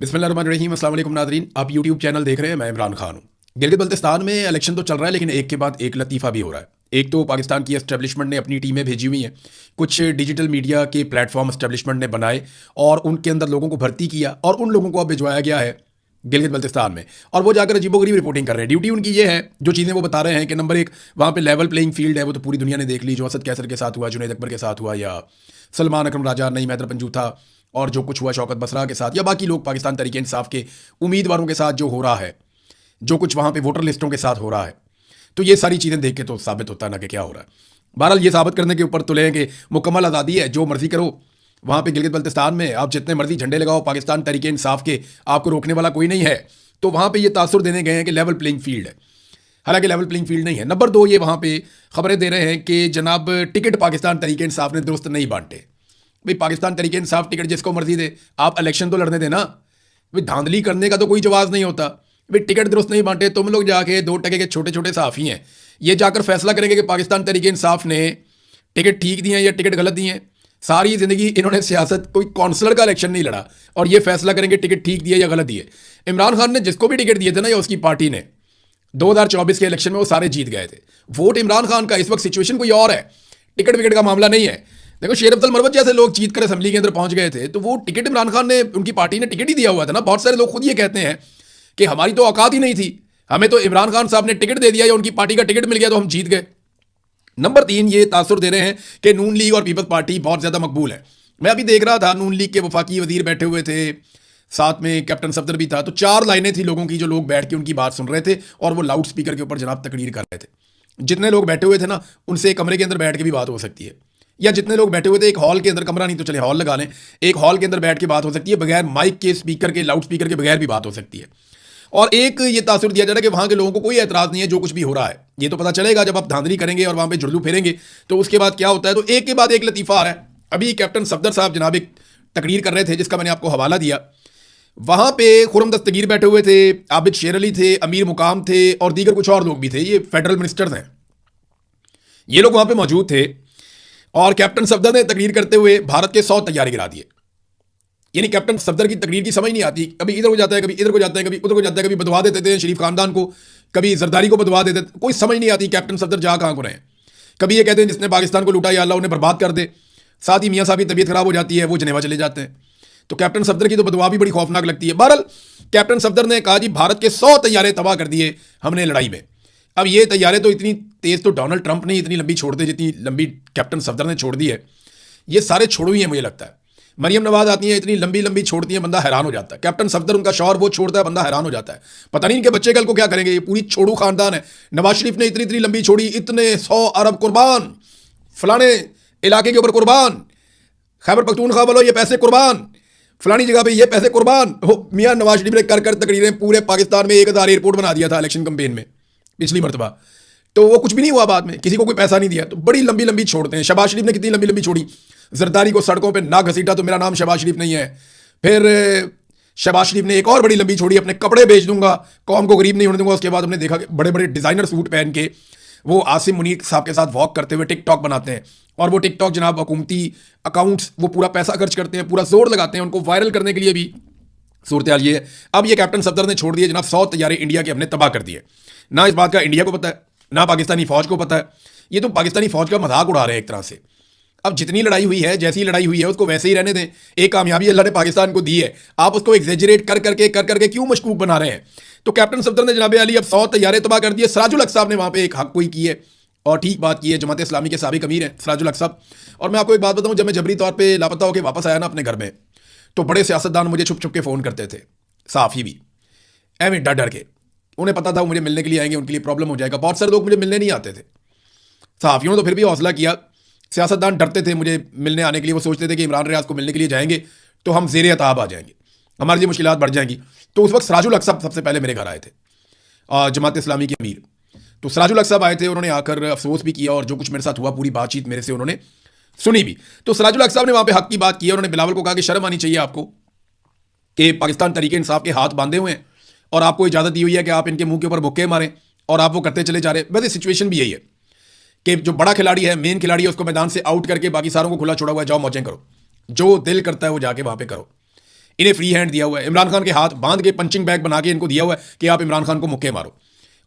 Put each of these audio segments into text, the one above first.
बिस्मिल्लाहिर्रहमानिर्रहीम। अस्सलाम वालेकुम नाज़रीन, आप यूट्यूब चैनल देख रहे हैं। मैं इमरान खान हूँ। गिलगित बल्तिस्तान में इलेक्शन तो चल रहा है, लेकिन एक के बाद एक लतीफ़ा भी हो रहा है। एक तो पाकिस्तान की एस्टेब्लिशमेंट ने अपनी टीमें भेजी हुई हैं, कुछ डिजिटल मीडिया के प्लेटफॉर्म एस्टेब्लिशमेंट ने बनाए और उनके अंदर लोगों को भर्ती किया और उन लोगों को अब भिजवाया गया है गिलगित बल्तिस्तान में, और वो जाकर अजीबोगरीब रिपोर्टिंग कर रहे हैं। ड्यूटी उनकी ये है, जो चीज़ें वो बता रहे हैं कि नंबर एक, वहाँ पे लेवल प्लेइंग फील्ड है, वो तो पूरी दुनिया ने देख ली। जो असद कैसर के साथ हुआ, जुनैद अकबर के साथ हुआ, या सलमान अकरम राजा, नईम हैदर पंजूथा, और जो कुछ हुआ शौकत बसरा के साथ, या बाकी लोग पाकिस्तान तहरीक इंसाफ के उम्मीदवारों के साथ जो हो रहा है, जो कुछ वहाँ पे वोटर लिस्टों के साथ हो रहा है, तो ये सारी चीज़ें देख के तो साबित होता है ना कि क्या हो रहा है। बहरहाल ये साबित करने के ऊपर तो लें कि मुकम्मल आज़ादी है, जो मर्जी करो वहाँ पे गिलगित बल्तिस्तान में, आप जितने मर्जी झंडे लगाओ, पाकिस्तान तहरीक इंसाफ के आपको रोकने वाला कोई नहीं है। तो वहाँ पे ये तासुर देने गए हैं कि लेवल प्लेइंग फील्ड है, हालांकि लेवल प्लेइंग फील्ड नहीं है। नंबर दो, ये वहाँ पे खबरें दे रहे हैं कि जनाब टिकट पाकिस्तान तहरीक इंसाफ ने दुरुस्त नहीं बांटे। भाई पाकिस्तान तहरीक इंसाफ टिकट जिसको मर्जी दे, आप इलेक्शन तो लड़ने देना। भाई धांधली करने का तो कोई जवाब नहीं होता। भाई टिकट दुरुस्त नहीं बांटे, तुम लोग जाके 2 टके के छोटे छोटे सहाफ़ी हैं, ये जाकर फैसला करेंगे कि पाकिस्तान तहरीक इंसाफ ने टिकट ठीक दिए हैं या टिकट गलत दिए हैं। सारी ज़िंदगी इन्होंने सियासत, कोई काउंसलर का इलेक्शन नहीं लड़ा, और ये फैसला करेंगे टिकट ठीक दिए या गलत दिए। इमरान खान ने जिसको भी टिकट दिए थे ना, या उसकी पार्टी ने 2024 के इलेक्शन में, वो सारे जीत गए थे। वोट इमरान खान का, इस वक्त सिचुएशन कोई और है, टिकट विकेट का मामला नहीं है। देखो शेर अफजल मरवत जैसे लोग जीत कर असेंबली के अंदर पहुंच गए थे, तो वो टिकट इमरान खान ने, उनकी पार्टी ने टिकट ही दिया हुआ था ना। बहुत सारे लोग खुद ये कहते हैं कि हमारी तो औकात ही नहीं थी, हमें तो इमरान खान साहब ने टिकट दे दिया या उनकी पार्टी का टिकट मिल गया तो हम जीत गए। नंबर तीन, ये तासुर दे रहे हैं कि नून लीग और पीपल्स पार्टी बहुत ज़्यादा मकबूल है। मैं अभी देख रहा था, नून लीग के वफाकी वजीर बैठे हुए थे, साथ में कैप्टन सफदर भी था, तो 4 लाइनें थी लोगों की, जो लोग बैठ के उनकी बात सुन रहे थे, और वो लाउड स्पीकर के ऊपर जनाब तकरीर कर रहे थे। जितने लोग बैठे हुए थे ना, उनसे एक कमरे के अंदर बैठ के भी बात हो सकती है, या जितने लोग बैठे हुए थे एक हॉल के अंदर, कमरा नहीं तो चले हॉल लगा लें, एक हॉल के अंदर बैठ के बात हो सकती है, बगैर माइक के, स्पीकर के, लाउड स्पीकर के बगैर भी बात हो सकती है। और एक ये तासुर दिया जा रहा है कि वहाँ के लोगों को कोई एतराज़ नहीं है जो कुछ भी हो रहा है। ये तो पता चलेगा जब आप धांधली करेंगे और वहाँ पे जुल्लू फेरेंगे, तो उसके बाद क्या होता है। तो एक के बाद एक लतीफ़ा आ रहा है। अभी कैप्टन सफदर साहब जनाब एक तकरीर कर रहे थे, जिसका मैंने आपको हवाला दिया। वहाँ पे खुरम दस्तगीर बैठे हुए थे, आबिद शेर अली थे, अमीर मुकाम थे, और दीगर कुछ और लोग भी थे। ये फेडरल मिनिस्टर्स हैं, ये लोग वहाँ पे मौजूद थे। और कैप्टन सफदर ने तकरीर करते हुए भारत के 100 तैयारे गिरा दिए। यानी कैप्टन सफदर की तकरीर की समझ नहीं आती, कभी इधर हो जाता है, कभी इधर को जाता है, कभी उधर को जाता है, कभी बदवा देते थे शरीफ खानदान को, कभी जरदारी को बदवा देते थे। कोई समझ नहीं आती कैप्टन सफदर जा कहाँ को रहे हैं। कभी ये कहते हैं जिसने पाकिस्तान को लूटा या अल्लाह उन्हें बर्बाद कर दे, साथ ही मियाँ साहब की तबीयत खराब हो जाती है, वो जनेवा चले जाते हैं। तो कैप्टन सफदर की तो बदवा भी बड़ी खौफनाक लगती है। बहरहाल कैप्टन सफदर ने कहा जी भारत के 100 तैयारे तबाह कर दिए हमने लड़ाई में। अब ये तैयारे तो इतनी तेज तो डोनाल्ड ट्रंप ने इतनी लंबी छोड़ दी जितनी लंबी कैप्टन सफदर ने छोड़ दी है। ये सारे छोड़ो ही है, मुझे लगता है। मरियम नवाज आती है, इतनी लंबी लंबी छोड़ती है, बंदा हैरान हो जाता है। कैप्टन सफदर उनका शौहर, वो छोड़ता है, बंदा हैरान हो जाता है। पता नहीं इनके बच्चे कल को क्या करेंगे। ये पूरी छोड़ू खानदान है। नवाज शरीफ ने इतनी इतनी लंबी छोड़ी, इतने 100 अरब कुर्बान, फलाने इलाके के ऊपर कुर्बान, खैबर पख्तूनख्वा वालों ये पैसे कुर्बान, फलानी जगह पे ये पैसे कुर्बान हो। मियाँ नवाज शरीफ ने कर कर तकरीरें पूरे पाकिस्तान में 1000 एयरपोर्ट बना दिया था इलेक्शन कैंपेन में पिछली मरतबा, तो वो कुछ भी नहीं हुआ। बाद में किसी को कोई पैसा नहीं दिया, तो बड़ी लंबी लंबी छोड़ते हैं। शहबाज शरीफ ने कितनी लंबी लंबी छोड़ी, जरदारी को सड़कों पे ना घसीटा तो मेरा नाम शहबाज शरीफ नहीं है। फिर शहबाज शरीफ ने एक और बड़ी लंबी छोड़ी, अपने कपड़े बेच दूंगा, कौम को गरीब नहीं होने दूंगा। उसके बाद हमने देखा कि बड़े बड़े डिज़ाइनर सूट पहन के वो आसिम मुनीर साहब के साथ वॉक करते हुए टिकटॉक बनाते हैं, और वो टिकटॉक जनाब हुकूमती अकाउंट्स, वो पूरा पैसा खर्च करते हैं, पूरा जोर लगाते हैं उनको वायरल करने के लिए भी। सूरत हाल ये है। अब ये कैप्टन सफदर ने छोड़ दिए जनाब 100 तैयारे इंडिया के हमने तबाह कर दिए। ना इस बात का इंडिया को पता है, ना पाकिस्तानी फौज को पता है। ये तो पाकिस्तानी फौज का मजाक उड़ा रहे हैं एक तरह से। अब जितनी लड़ाई हुई है, जैसी लड़ाई हुई है, उसको वैसे ही रहने दें। एक कामयाबी अल्लाह ने पाकिस्तान को दी है, आप उसको एग्जेजरेट कर करके क्यों मशकूक बना रहे हैं। तो कैप्टन सफदर ने जनाब अली अब 100 तैयारे तबाह कर दिए। सराजुल हक साहब ने वहाँ पे एक हक कोई की है, और ठीक बात की है। जमात इस्लामी के साबिक अमीर हैं सराजुल हक साहब। और मैं आपको एक बात बताऊँ, जब मैं जबरी तौर पर लापता होकर वापस आया ना अपने घर में, तो बड़े सियासतदान मुझे छुप छुप के फ़ोन करते थे, साफ़ी भी एवं डर डर के। उन्हें पता था मुझे मिलने के लिए आएंगे, उनके लिए प्रॉब्लम हो जाएगा। बहुत सारे लोग मुझे मिलने नहीं आते थे। सहाफ़ियों ने तो फिर भी हौसला किया, सियासतदान डरते थे मुझे मिलने आने के लिए। वो सोचते थे कि इमरान रियाज को मिलने के लिए जाएंगे तो हम ज़ेर अताब आ जाएंगे, हमारे लिए मुश्किलात बढ़ जाएंगी। तो उस वक्त सराजुल हक साहब सबसे पहले मेरे घर आए थे, जमात इस्लामी के अमीर। तो सराजुल हक साहब आए थे, उन्होंने आकर अफसोस भी किया, और जो कुछ मेरे साथ हुआ पूरी बातचीत मेरे से उन्होंने सुनी भी। तो सराजुल हक साहब ने वहाँ पे हक की बात की। उन्होंने बिलावल को कहा कि शर्म आनी चाहिए आपको कि पाकिस्तान तहरीक इंसाफ के हाथ बांधे हुए हैं, और आपको इजाज़त दी हुई है कि आप इनके मुंह के ऊपर मुक्के मारें, और आप वो करते चले जा रहे हैं। वैसे सिचुएशन भी यही है कि जो बड़ा खिलाड़ी है, मेन खिलाड़ी है, उसको मैदान से आउट करके बाकी सारों को खुला छोड़ा हुआ है, जाओ मौजें करो, जो दिल करता है वो जाके वहाँ पे करो। इन्हें फ्री हैंड दिया हुआ है, इमरान खान के हाथ बांध के पंचिंग बैग बना के इनको दिया हुआ है कि आप इमरान खान को मुक्के मारो।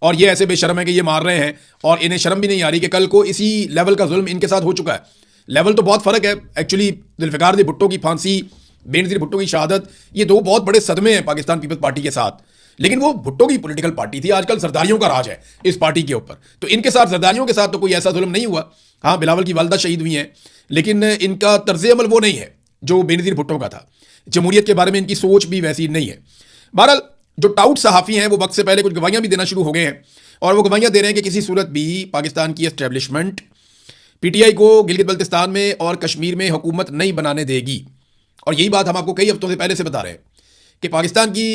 और ये ऐसे बेशर्म है कि ये मार रहे हैं और इन्हें शर्म भी नहीं आ रही कि कल को इसी लेवल का जुल्म इनके साथ हो चुका है। लेवल तो बहुत फर्क है एक्चुअली। जुल्फिकार अली भुट्टो की फांसी, बेनज़ीर भुट्टो की शहादत, ये दो बहुत बड़े सदमे हैं पाकिस्तान पीपल्स पार्टी के साथ। लेकिन वो भुट्टो की पॉलिटिकल पार्टी थी, आजकल सरदारियों का राज है इस पार्टी के ऊपर। तो इनके साथ सरदारियों के साथ तो कोई ऐसा जुल्म नहीं हुआ। हाँ, बिलावल की वालदा शहीद हुई हैं, लेकिन इनका तर्ज अमल वो नहीं है जो बेनज़ीर भुट्टो का था। जमहूरियत के बारे में इनकी सोच भी वैसी नहीं है। बहरहाल जो टाउट सहाफ़ी हैं वो वक्त से पहले कुछ गवाहियाँ भी देना शुरू हो गए हैं और वो गवाहियाँ दे रहे हैं कि किसी सूरत भी पाकिस्तान की एस्टेब्लिशमेंट पीटीआई को गिलगित बल्तिस्तान में और कश्मीर में हुकूमत नहीं बनाने देगी। और यही बात हम आपको कई हफ्तों से पहले से बता रहे हैं कि पाकिस्तान की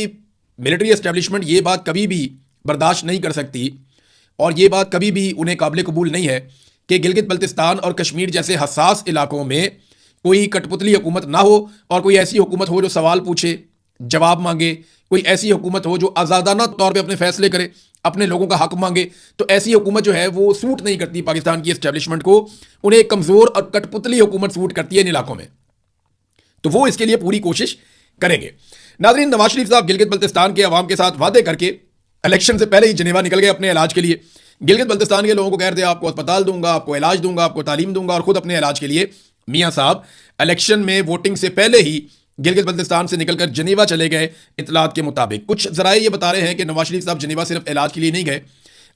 मिलिट्री एस्टेब्लिशमेंट ये बात कभी भी बर्दाश्त नहीं कर सकती और ये बात कभी भी उन्हें काबिल कबूल नहीं है कि गिलगित बल्तिस्तान और कश्मीर जैसे हसास इलाकों में कोई कठपुतली हुकूमत ना हो और कोई ऐसी हुकूमत हो जो सवाल पूछे, जवाब मांगे, कोई ऐसी हुकूमत हो जो आज़ादाना तौर पे अपने फैसले करे, अपने लोगों का हक मांगे। तो ऐसी हुकूमत जो है वो सूट नहीं करती पाकिस्तान की एस्टेब्लिशमेंट को। उन्हें एक कमज़ोर और कठपुतली हुकूमत सूट करती है इन इलाकों में, तो वो इसके लिए पूरी कोशिश करेंगे। नाज़रीन, नवाज शरीफ साहब गिलगित बल्तिस्तान के अवाम के साथ वादे करके इलेक्शन से पहले ही जिनेवा निकल गए अपने इलाज के लिए। गिलगित बल्तिस्तान के लोगों को कह रहे थे आपको अस्पताल दूंगा, आपको इलाज दूंगा, आपको तालीम दूंगा, और खुद अपने इलाज के लिए मियाँ साहब इलेक्शन में वोटिंग से पहले ही गिलगित बल्तिस्तान से निकलकर जिनेवा चले गए। इतलात के मुताबिक कुछ जराए ये बता रहे हैं कि नवाज शरीफ साहब जिनेवा सिर्फ इलाज के लिए नहीं गए,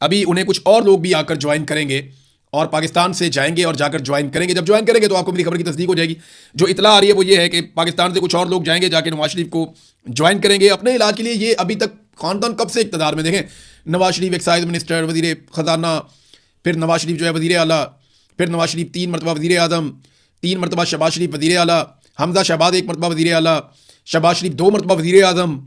अभी उन्हें कुछ और लोग भी आकर ज्वाइन करेंगे और पाकिस्तान से जाएंगे और जाकर ज्वाइन करेंगे। जब ज्वाइन करेंगे तो आपको मेरी खबर की तस्दीक हो जाएगी। जो इतला आ रही है वो ये है कि पाकिस्तान से कुछ और लोग जाएंगे, जाके नवाज शरीफ को ज्वाइन करेंगे अपने इलाज के लिए। ये अभी तक खानदान कब से इक़्तिदार में, देखें नवाज शरीफ एक्साइज मिनिस्टर, वज़ीर ख़जाना, फिर नवाज शरीफ जो है वज़ीर आला, फिर नवाज शरीफ 3 मरतबा वज़ीर आज़म, 3 मरतबा शहबाज शरीफ वज़ीर आला, हमजा शहबाज 1 मरतबा वज़ीर आला, शहबाज शरीफ 2 मरतबा वज़ीर आज़म,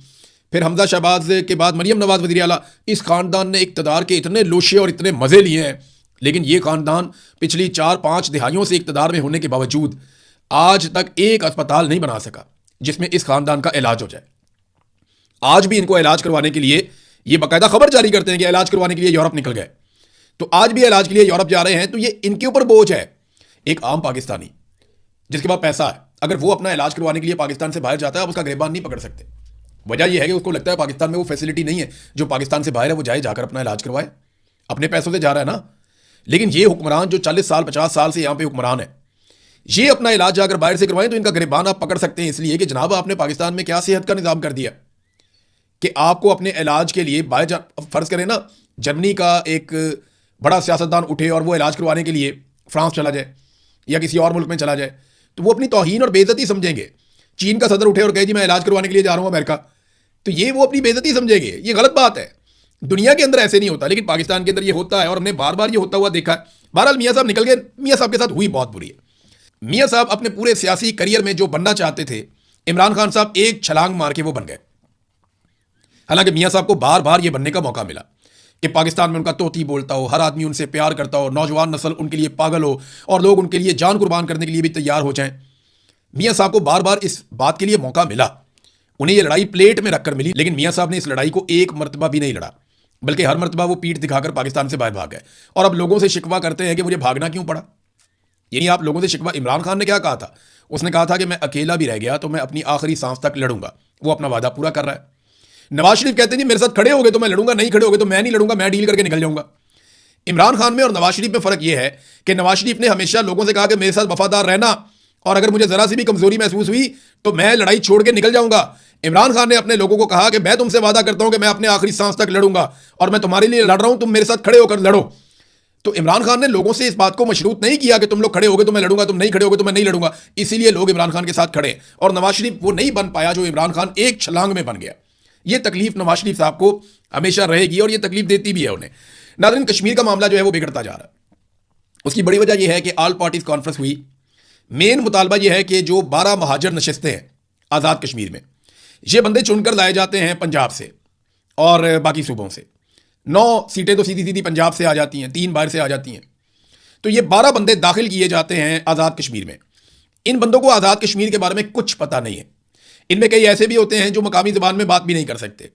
फिर हमजा शहबाज के बाद मरियम नवाज वज़ीर आला। इस ख़ानदान ने इक़्तिदार के इतने लोशे और इतने मज़े लिए हैं, लेकिन ये ख़ानदान पिछली 4-5 दिहाइयों से इक़्तिदार में होने के बावजूद आज तक एक अस्पताल नहीं बना सका जिसमें इस ख़ानदान का इलाज हो जाए। आज भी इनको इलाज करवाने के लिए ये बाकायदा खबर जारी करते हैं कि इलाज करवाने के लिए यूरोप निकल गए। तो आज भी इलाज के लिए यूरोप जा रहे हैं, तो ये इनके ऊपर बोझ है। एक आम पाकिस्तानी जिसके पास पैसा है, अगर वो अपना इलाज करवाने के लिए पाकिस्तान से बाहर जाता है, आप उसका गिरबान नहीं पकड़ सकते। वजह यह है कि उसको लगता है पाकिस्तान में वो फैसिलिटी नहीं है, जो पाकिस्तान से बाहर है वो जाए, जाकर अपना इलाज करवाए, अपने पैसों से जा रहा है ना। लेकिन ये हुक्मरान जो 40 साल 50 साल से यहाँ पे हुक्मरान है, ये अपना इलाज जाकर बाहर से करवाएं तो इनका गिरबान आप पकड़ सकते हैं। इसलिए कि जनाब आपने पाकिस्तान में क्या सेहत का निज़ाम कर दिया कि आपको अपने इलाज के लिए बाहर फ़र्ज़ करें ना, जर्मनी का एक बड़ा सियासतदान उठे और वो इलाज करवाने के लिए फ्रांस चला जाए या किसी और मुल्क में चला जाए, तो वो अपनी तौहीन और बेइज्जती समझेंगे। चीन का सदर उठे और कहे जी मैं इलाज करवाने के लिए जा रहा हूँ अमेरिका, तो ये वो अपनी बेइज्जती समझेंगे। ये गलत बात है। दुनिया के अंदर ऐसे नहीं होता, लेकिन पाकिस्तान के अंदर ये होता है और हमने बार बार ये होता हुआ देखा है। बहरहाल मियाँ साहब निकल गए। मियाँ साहब के साथ हुई बहुत बुरी है। मियाँ साहब अपने पूरे सियासी करियर में जो बनना चाहते थे, इमरान खान साहब एक छलांग मार के वो बन गए। हालांकि मियाँ साहब को बार बार ये बनने का मौका मिला कि पाकिस्तान में उनका तोती बोलता हो, हर आदमी उनसे प्यार करता हो, नौजवान नस्ल उनके लिए पागल हो और लोग उनके लिए जान कुर्बान करने के लिए भी तैयार हो जाएं। मियाँ साहब को बार बार इस बात के लिए मौका मिला, उन्हें ये लड़ाई प्लेट में रखकर मिली, लेकिन मियाँ साहब ने इस लड़ाई को एक मरतबा भी नहीं लड़ा, बल्कि हर मरतबा वो पीठ दिखाकर पाकिस्तान से बाहर भाग गए। और अब लोगों से शिकवा करते हैं कि मुझे भागना क्यों पड़ा। यानी आप लोगों से शिकवा, इमरान खान ने क्या कहा था? उसने कहा था कि मैं अकेला भी रह गया तो मैं अपनी आखिरी सांस तक लड़ूंगा। वो अपना वादा पूरा कर रहा है। नवाज शरीफ कहते हैं मेरे साथ खड़े हो गए तो मैं लड़ूंगा, नहीं खड़े हो गए तो मैं नहीं लड़ूंगा, मैं डील करके निकल जाऊंगा। इमरान खान में और नवाज शरीफ में फ़र्क यह है कि नवाज शरीफ ने हमेशा लोगों से कहा कि मेरे साथ वफादार रहना और अगर मुझे ज़रा सी भी कमज़ोरी महसूस हुई तो मैं लड़ाई छोड़ के निकल जाऊंगा। इमरान खान ने अपने लोगों को कहा कि मैं तुमसे वादा करता हूं कि मैं अपने आखिरी सांस तक लड़ूंगा और मैं तुम्हारे लिए लड़ रहा हूं, तुम मेरे साथ खड़े होकर लड़ो। तो इमरान खान ने लोगों से इस बात को मशरूत नहीं किया कि तुम लोग खड़े होगे तो मैं लड़ूंगा, तुम नहीं खड़े होगे तो मैं नहीं लड़ूंगा। इसीलिए लोग इमरान खान के साथ खड़े और नवाज शरीफ वो नहीं बन पाया जो इमरान खान एक छलांग में बन गया। ये तकलीफ नवाज शरीफ साहब को हमेशा रहेगी और ये तकलीफ देती भी है उन्हें। नाज़रीन, कश्मीर का मामला जो है वो बिगड़ता जा रहा है। उसकी बड़ी वजह यह है कि ऑल पार्टीज कॉन्फ्रेंस हुई। मेन मुतालबा यह है कि जो 12 महाजर नशिस्तें हैं आज़ाद कश्मीर में, ये बंदे चुनकर लाए जाते हैं पंजाब से और बाकी सूबों से। 9 सीटें तो सीधी सीधी पंजाब से आ जाती हैं, 3 बाहर से आ जाती हैं। तो ये 12 बंदे दाखिल किए जाते हैं आज़ाद कश्मीर में। इन बंदों को आज़ाद कश्मीर के बारे में कुछ पता नहीं है। इनमें कई ऐसे भी होते हैं जो मकामी ज़बान में बात भी नहीं कर सकते।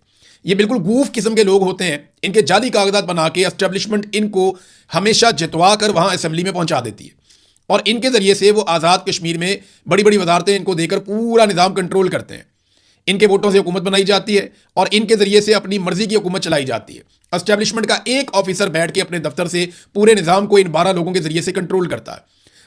ये बिल्कुल गूफ किस्म के लोग होते हैं। इनके जाली कागजात बना के एस्टेब्लिशमेंट इनको हमेशा जितवा कर वहाँ असम्बली में पहुँचा देती है और इनके ज़रिए से वो आज़ाद कश्मीर में बड़ी बड़ी वजारतें इनको देकर पूरा निज़ाम कंट्रोल करते हैं। इनके वोटों से हुकूमत बनाई जाती है और इनके जरिए से अपनी मर्जी की हुकूमत चलाई जाती है। एस्टेब्लिशमेंट का एक ऑफिसर बैठ के अपने दफ्तर से पूरे निज़ाम को इन 12 लोगों के जरिए से कंट्रोल करता है।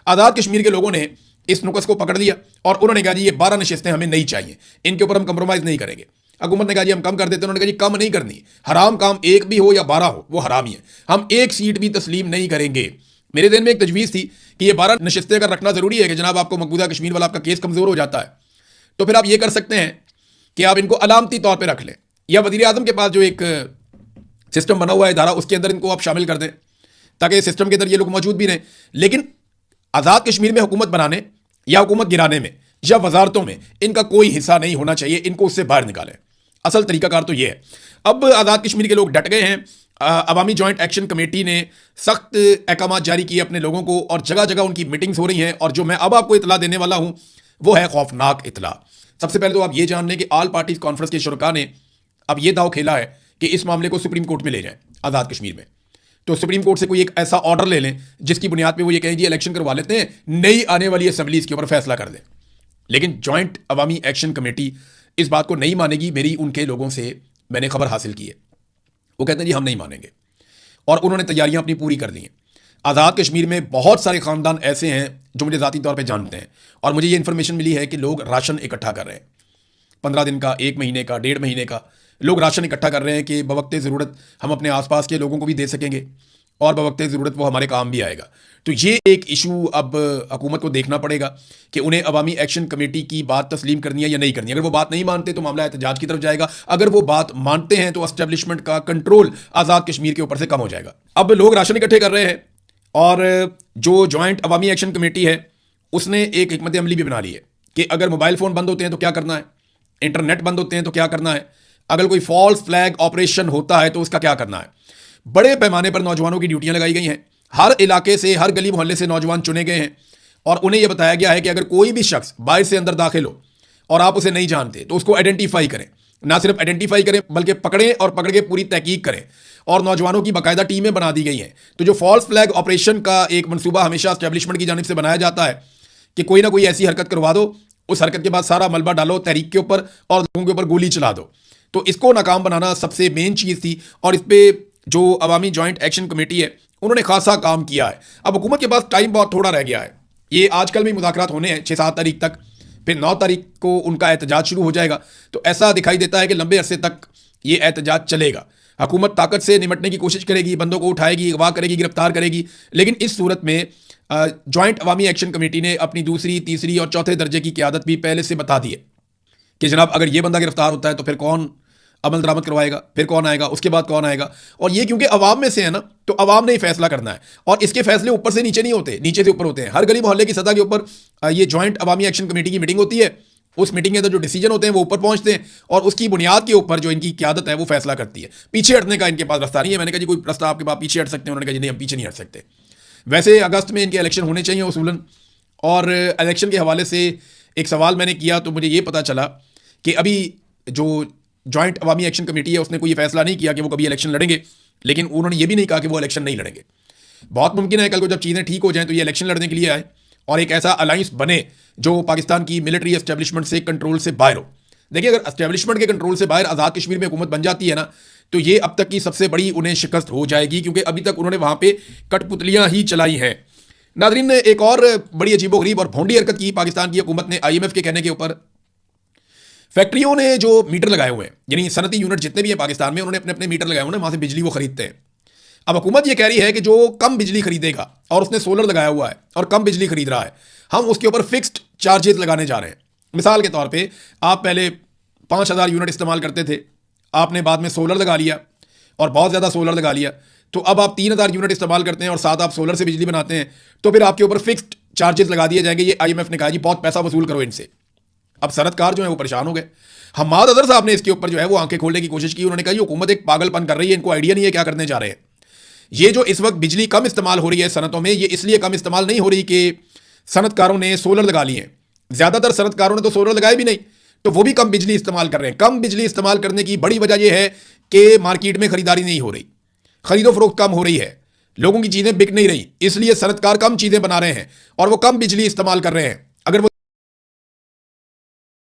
आज़ाद कश्मीर के लोगों ने इस नुकस को पकड़ लिया और उन्होंने कहा जी ये 12 नशिस्तें हमें नहीं चाहिए, इनके ऊपर हम कंप्रोमाइज़ नहीं करेंगे। हुकूमत ने कहा जी हम कम कर देते हैं, उन्होंने कहा जी कम नहीं करनी, हराम काम एक भी हो या 12 हो वो हराम ही है, हम एक सीट भी तस्लीम नहीं करेंगे। मेरे दिन में एक तजवीज़ थी कि ये 12 नशिस्तें अगर रखना ज़रूरी है कि जनाब आपको मकबूजा कश्मीर वाला आपका केस कमज़ोर हो जाता है, तो फिर आप ये कर सकते हैं कि आप इनको अलामती तौर पर रख लें, या वज़ीर आज़म के पास जो एक सिस्टम बना हुआ है इदारा, उसके अंदर इनको आप शामिल कर दें ताकि सिस्टम के अंदर ये लोग मौजूद भी रहें। लेकिन आज़ाद कश्मीर में हुकूमत बनाने या हुकूमत गिराने में या वजारतों में इनका कोई हिस्सा नहीं होना चाहिए, इनको उससे बाहर निकालें। असल तरीकाकार तो ये है। अब आज़ाद कश्मीर के लोग डट गए हैं। अवामी जॉइंट एक्शन कमेटी ने सख्त अहकाम जारी किए अपने लोगों को और जगह जगह उनकी मीटिंग्स हो रही हैं, और जो मैं अब आपको इतला देने वाला हूं वो है खौफनाक इतला। सबसे पहले तो आप ये जान लें कि आल पार्टीज कॉन्फ्रेंस के शुरका ने अब ये दाव खेला है कि इस मामले को सुप्रीम कोर्ट में ले जाएं आज़ाद कश्मीर में। तो सुप्रीम कोर्ट से कोई एक ऐसा ऑर्डर ले लें जिसकी बुनियाद पे वो ये कहें जी इलेक्शन करवा लेते हैं, नई आने वाली असेंबली इसके ऊपर फैसला कर दें। लेकिन जॉइंट अवामी एक्शन कमेटी इस बात को नहीं मानेगी। मेरी उनके लोगों से मैंने खबर हासिल की है, वो कहते हैं जी हम नहीं मानेंगे, और उन्होंने तैयारियां अपनी पूरी कर दी हैं। आज़ाद कश्मीर में बहुत सारे ख़ानदान ऐसे हैं जो मुझे ज़ाती तौर पे जानते हैं, और मुझे ये इन्फॉर्मेशन मिली है कि लोग राशन इकट्ठा कर रहे हैं, 15 दिन का, 1 महीने का, 1.5 महीने का लोग राशन इकट्ठा कर रहे हैं कि बवक्ते ज़रूरत हम अपने आसपास के लोगों को भी दे सकेंगे और बवक्ते ज़रूरत वो हमारे काम भी आएगा। तो ये एक इशू अब हुकूमत को देखना पड़ेगा कि उन्हें अवामी एक्शन कमेटी की बात तस्लीम करनी है या नहीं करनी है। अगर वो बात नहीं मानते तो मामला एहतजाज की तरफ जाएगा, अगर वो बात मानते हैं तो एस्टेब्लिशमेंट का कंट्रोल आज़ाद कश्मीर के ऊपर से कम हो जाएगा। अब लोग राशन इकट्ठे कर रहे हैं, और जो जॉइंट अवामी एक्शन कमेटी है उसने एक हिकमत अमली भी बना ली है कि अगर मोबाइल फ़ोन बंद होते हैं तो क्या करना है, इंटरनेट बंद होते हैं तो क्या करना है, अगर कोई फॉल्स फ्लैग ऑपरेशन होता है तो उसका क्या करना है। बड़े पैमाने पर नौजवानों की ड्यूटियां लगाई गई हैं, हर इलाके से, हर गली मोहल्ले से नौजवान चुने गए हैं, और उन्हें यह बताया गया है कि अगर कोई भी शख्स बाहर से अंदर दाखिल हो और आप उसे नहीं जानते तो उसको आइडेंटिफाई करें। ना सिर्फ आइडेंटिफाई करें बल्कि पकड़ें, और पकड़ के पूरी तहकीक करें। और नौजवानों की बाकायदा टीमें बना दी गई हैं। तो जो फॉल्स फ्लैग ऑपरेशन का एक मनसूबा हमेशा एस्टेब्लिशमेंट की जानिब से बनाया जाता है कि कोई ना कोई ऐसी हरकत करवा दो, उस हरकत के बाद सारा मलबा डालो तहरीक के ऊपर और लोगों के ऊपर गोली चला दो। तो इसको नाकाम बनाना सबसे मेन चीज़ थी, और इस पर जो अवामी जॉइंट एक्शन कमेटी है उन्होंने खासा काम किया है। अब हुकूमत के पास टाइम बहुत थोड़ा रह गया है। ये आजकल भी मुज़ाकरात होने हैं 6-7 तारीख तक, फिर 9 तारीख को उनका एहतजाज शुरू हो जाएगा। तो ऐसा दिखाई देता है कि लंबे अरसे तक ये एहतजाज चलेगा। हुकूमत ताकत से निमटने की कोशिश करेगी, बंदों को उठाएगी, अगवा करेगी, गिरफ्तार करेगी, लेकिन इस सूरत में जॉइंट अवामी एक्शन कमेटी ने अपनी दूसरी, तीसरी और चौथे दर्जे की क़यादत भी पहले से बता दी है कि जनाब अगर ये बंदा गिरफ्तार होता है तो फिर कौन अमल दरामद करवाएगा, फिर कौन आएगा, उसके बाद कौन आएगा। और ये क्योंकि अवाम में से है ना, तो अवाम ने ही फैसला करना है, और इसके फैसले ऊपर से नीचे नहीं होते, नीचे से ऊपर होते हैं। हर गली मोहल्ले की सतह के ऊपर ये जॉइंट अवामी एक्शन कमेटी की मीटिंग होती है। उस मीटिंग के अंदर जो डिसीजन होते हैं वो ऊपर पहुंचते हैं, और उसकी बुनियाद के ऊपर जो इनकी क़यादत है वो फैसला करती है। पीछे हटने का इनके पास रास्ता नहीं है। मैंने कहा जी कोई रास्ता आपके पास पीछे हट सकते हैं? उन्होंने कहा जी नहीं, हम पीछे नहीं हट सकते। वैसे अगस्त में इनके इलेक्शन होने चाहिए उसूलन, और इलेक्शन के हवाले से एक सवाल मैंने किया तो मुझे ये पता चला कि अभी जो जॉइंट अवामी एक्शन कमेटी है उसने कोई फैसला नहीं किया कि वो कभी इलेक्शन लड़ेंगे, लेकिन उन्होंने ये भी नहीं कहा कि वो इलेक्शन नहीं लड़ेंगे। बहुत मुमकिन है कल को जब चीज़ें ठीक हो जाएं तो ये इलेक्शन लड़ने के लिए आए और एक ऐसा अलाइंस बने जो पाकिस्तान की मिलिट्री एस्टेब्लिशमेंट से कंट्रोल से बाहर हो। देखिए, अगर एस्टेब्लिशमेंट के कंट्रोल से बाहर आज़ाद कश्मीर में हुकूमत बन जाती है ना, तो ये अब तक की सबसे बड़ी उन्हें शिकस्त हो जाएगी, क्योंकि अभी तक उन्होंने वहाँ पे कठपुतलियाँ ही चलाई हैं। नाज़रीन, ने एक और बड़ी अजीबोगरीब और भोंडी हरकत की पाकिस्तान की हुकूमत ने IMF के कहने के ऊपर। फैक्ट्रियों ने जो मीटर लगाए हुए हैं, यानी सनती यूनिट जितने भी हैं पाकिस्तान में, उन्होंने अपने अपने मीटर लगाए हुए हैं, वहाँ से बिजली वो खरीदते हैं। अब हुकूमत ये कह रही है कि जो कम बिजली खरीदेगा और उसने सोलर लगाया हुआ है और कम बिजली खरीद रहा है, हम उसके ऊपर फिक्स्ड चार्जेस लगाने जा रहे हैं। मिसाल के तौर पे आप पहले 5000 यूनिट इस्तेमाल करते थे, आपने बाद में सोलर लगा लिया और बहुत ज़्यादा सोलर लगा लिया, तो अब आप 3000 यूनिट इस्तेमाल करते हैं और साथ आप सोलर से बिजली बनाते हैं, तो फिर आपके ऊपर फिक्स्ड चार्जेस लगा दिए जाएंगे। ये IMF ने कहा जी बहुत पैसा वसूल करो इनसे। अब सनतकार जो है वो परेशान हो गए। हम्माद अजहर साहब ने इसके ऊपर जो है वो आंखें खोलने की कोशिश की। उन्होंने कहा ये हुकूमत एक पागलपन कर रही है, इनको आइडिया नहीं है क्या करने जा रहे हैं। ये जो इस वक्त बिजली कम इस्तेमाल हो रही है सनतों में, ये इसलिए कम इस्तेमाल नहीं हो रही कि सनतकारों ने सोलर लगा लिए हैं। ज़्यादातर सनतकारों ने तो सोलर लगाए भी नहीं, तो वो भी कम बिजली इस्तेमाल कर रहे हैं। कम बिजली इस्तेमाल करने की बड़ी वजह यह है कि मार्केट में खरीदारी नहीं हो रही, खरीदो फरोख्त कम हो रही है, लोगों की चीज़ें बिक नहीं रही, इसलिए सनतकार कम चीज़ें बना रहे हैं और वो कम बिजली इस्तेमाल कर रहे हैं। अगर वो